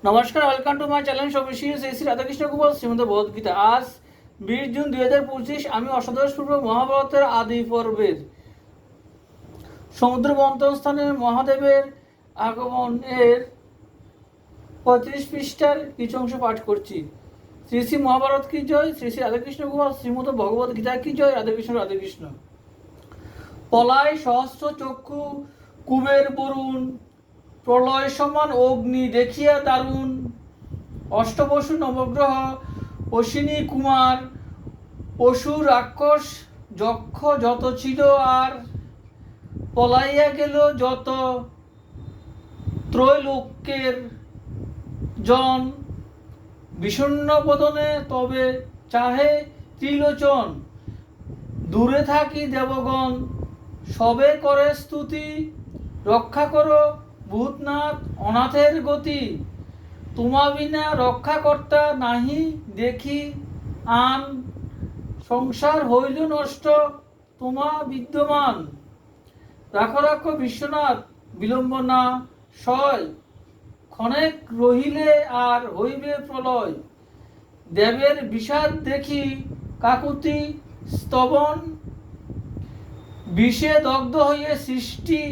নমস্কার, welcome to my channel সবিশেষ শ্রী রাধাকৃষ্ণ গোপাল শ্রীমদ ভগবদ্গীতা। আজ 20 জুন 2025। আমি অষ্টাদশপূর্ব মহাভারতের আদি পর্বের সমুদ্র মন্থন স্থানে মহাদেবের আগমন এর 35 পৃষ্ঠার কিছু অংশ পাঠ করছি। শ্রী শ্রী মহাভারত কি জয়, শ্রী শ্রী রাধাকৃষ্ণ গোপাল শ্রীমদ ভগবদ্গীতা কি জয়। রাধাকৃষ্ণ রাধাকৃষ্ণ। পলায় সহস্র চক্ষু কুবের বরুণ, প্রলয় সমান অগ্নি দেখিয়া দারুণ। অষ্টবসু নবগ্রহ অশ্বিনী কুমার, পশু রাক্ষস যক্ষ যত ছিল আর, পলাইয়া গেল যত ত্রৈলোক্যের জন। বিষণ্ণ বদনে তবে চাহে ত্রিলোচন, দূরে থাকি দেবগণ সবে করে স্তুতি। রক্ষা করো ভূতনাথ অনাথের গতি, তোমা বিনা রক্ষাকর্তা নাহি দেখি আন। সংসার হইল নষ্ট তোমা বিদ্যমান, রাখো রাখো বিশ্বনাথ বিলম্ব না সয়। ক্ষণেক রহিলে আর হইবে প্রলয়, দেবের বিষাদ দেখি কাকুতি স্তবন। বিষে দগ্ধ হইয়ে সৃষ্টি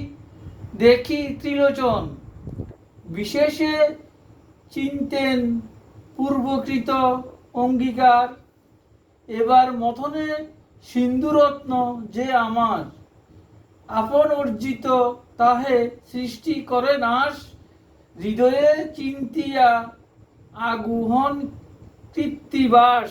দেখি ত্রিলোচন, বিশেষে চিনতেন পূর্বকৃত অঙ্গীকার। এবার মথনে সিন্ধুরত্ন যে আমার, আপন অর্জিত তাহে সৃষ্টি করে নাশ। হৃদয়ে চিন্তিয়া আগুহন কৃত্তিবাস,